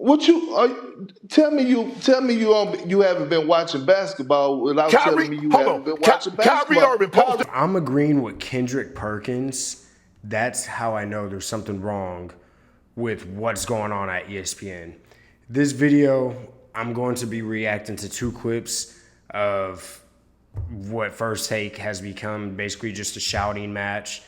What you tell me? You haven't been watching basketball without telling me you haven't been watching basketball. I'm agreeing with Kendrick Perkins. That's how I know there's something wrong with what's going on at ESPN. This video, I'm going to be reacting to 2 clips of what First Take has become basically just a shouting match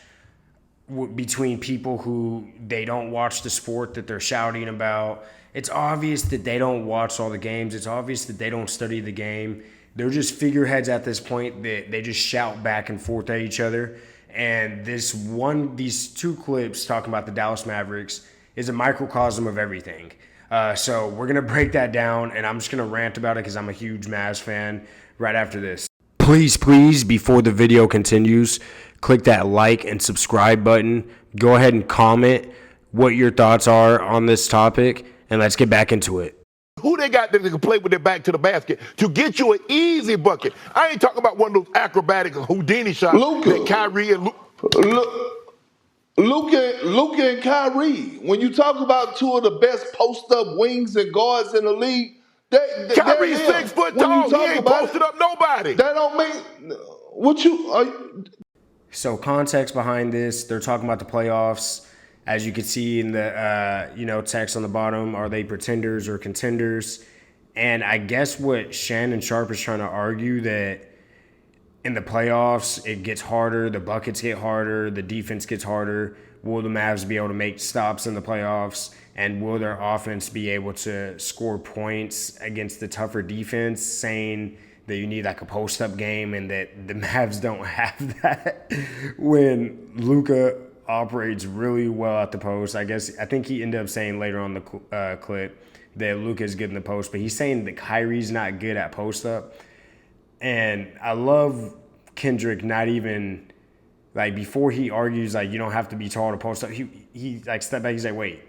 between people who they don't watch the sport that they're shouting about. It's obvious that they don't watch all the games. It's obvious that they don't study the game. They're just figureheads at this point that they just shout back and forth at each other. And these 2 clips talking about the Dallas Mavericks is a microcosm of everything. So we're going to break that down, and I'm just going to rant about it because I'm a huge Mavs fan right after this. Please, before the video continues, click that like and subscribe button. Go ahead and comment what your thoughts are on this topic, and let's get back into it. Who they got that can play with their back to the basket to get you an easy bucket? I ain't talking about one of those acrobatic Houdini shots that Kyrie and Luka and Kyrie. When you talk about 2 of the best post-up wings and guards in the league, Kyrie's 6 foot tall. He ain't posted up nobody. That don't mean what you. So context behind this, they're talking about the playoffs. As you can see in the text on the bottom, are they pretenders or contenders? And I guess what Shannon Sharp is trying to argue, that in the playoffs it gets harder, the buckets get harder, the defense gets harder. Will the Mavs be able to make stops in the playoffs? And will their offense be able to score points against the tougher defense, saying that you need like a post-up game and that the Mavs don't have that when Luka operates really well at the post. I think he ended up saying later on the clip that Luka is good in the post, but he's saying that Kyrie's not good at post-up. And I love Kendrick not even, like, before he argues, like, you don't have to be tall to post up, he like step back, he's like, wait,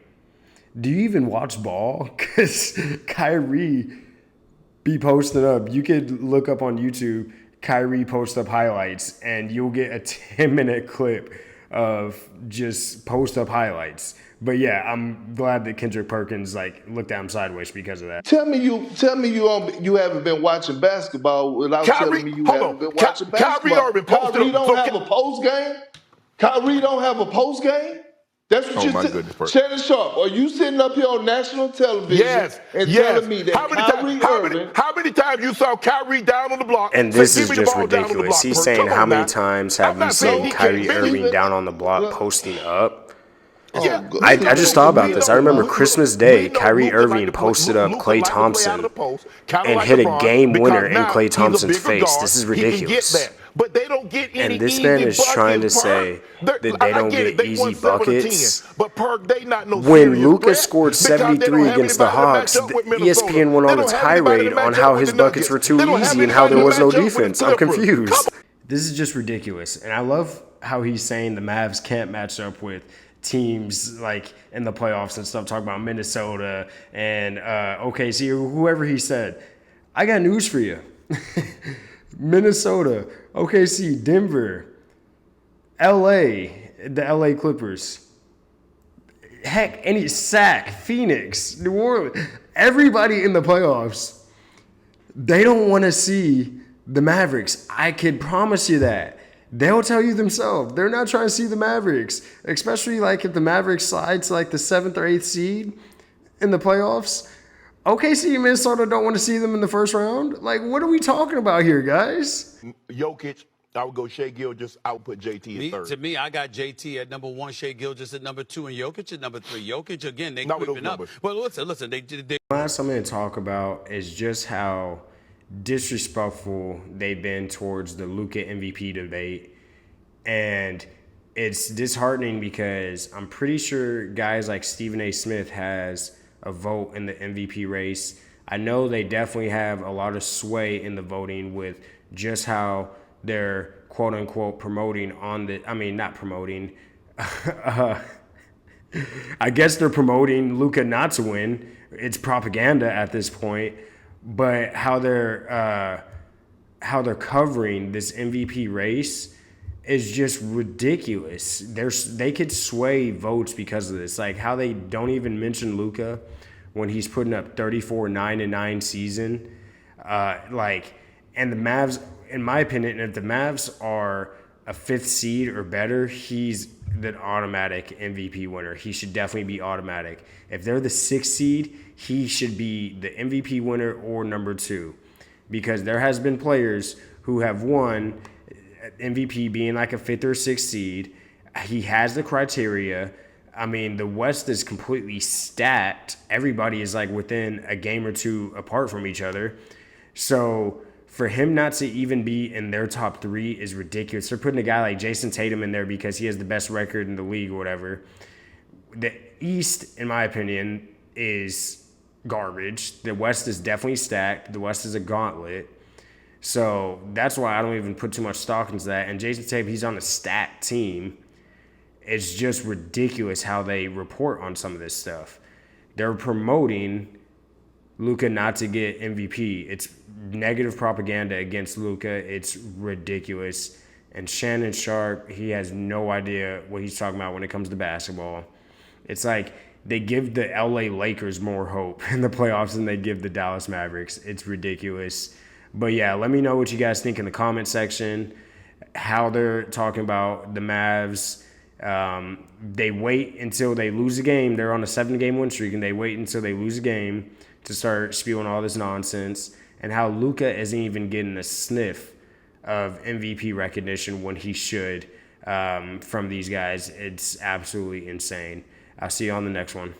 do you even watch ball? Because Kyrie be posting up. You could look up on YouTube Kyrie post up highlights and you'll get a 10-minute clip of just post up highlights. But yeah, I'm glad that Kendrick Perkins looked at him sideways because of that. Tell me you haven't been watching basketball without telling me you haven't been watching basketball. Kyrie don't have a post game. Kyrie don't have a post game. That's what you said. Shannon Sharp, are you sitting up here on national television and telling me that Kyrie Irving... How many times you saw Kyrie down on the block? And this is just ridiculous. He's saying, how many times have you seen Kyrie Irving down on the block posting up? Yeah. I just thought about this. I remember Christmas Day, Kyrie Irving posted up Klay Thompson and hit a game winner in Klay Thompson's face. This is ridiculous. But they don't get any and this man is trying to say that they don't get easy buckets. When Luka scored 73 against the Hawks, ESPN went on a tirade on how his buckets were too easy and how there was no defense. I'm confused. This is just ridiculous. And I love how he's saying the Mavs can't match up with teams like in the playoffs and stuff, talking about Minnesota and OKC or whoever he said. I got news for you. Minnesota, OKC, Denver, LA, the LA Clippers. Heck, Phoenix, New Orleans, everybody in the playoffs, they don't want to see the Mavericks. I can promise you that. They'll tell you themselves. They're not trying to see the Mavericks, especially if the Mavericks slide to the 7th or 8th seed in the playoffs. OKC and Minnesota don't want to see them in the first round. What are we talking about here, guys? Jokic, I would go Shai Gilgeous. I would put JT at third. To me, I got JT at number 1, Shai Gilgeous at number 2, and Jokic at number 3. Jokic, again, they creeping up. Well, listen, they... Last I'm going to talk about is just how disrespectful they've been towards the Luka MVP debate. And it's disheartening because I'm pretty sure guys like Stephen A. Smith has a vote in the MVP race. I know they definitely have a lot of sway in the voting with just how they're quote unquote promoting on the, not promoting. I guess they're promoting Luka not to win. It's propaganda at this point, but how they're covering this MVP race is just ridiculous. They could sway votes because of this. How they don't even mention Luka when he's putting up 34, 9-9 season. And the Mavs, in my opinion, if the Mavs are a 5th seed or better, he's the automatic MVP winner. He should definitely be automatic. If they're the 6th seed, he should be the MVP winner or number 2, because there has been players who have won MVP being like a 5th or 6th seed. He has the criteria. I mean, the West is completely stacked. Everybody is like within a game or 2 apart from each other. So for him not to even be in their top 3 is ridiculous. They're putting a guy like Jason Tatum in there because he has the best record in the league or whatever. The East, in my opinion, is garbage. The West is definitely stacked. The West is a gauntlet. So that's why I don't even put too much stock into that. And Jason Tatum, he's on a stacked team. It's just ridiculous how they report on some of this stuff. They're promoting Luka not to get MVP. It's negative propaganda against Luka. It's ridiculous. And Shannon Sharp, he has no idea what he's talking about when it comes to basketball. It's like they give the LA Lakers more hope in the playoffs than they give the Dallas Mavericks. It's ridiculous. But yeah, let me know what you guys think in the comment section, how they're talking about the Mavs. They wait until they lose a game. They're on a 7-game win streak, and they wait until they lose a game to start spewing all this nonsense, and how Luka isn't even getting a sniff of MVP recognition when he should from these guys. It's absolutely insane. I'll see you on the next one.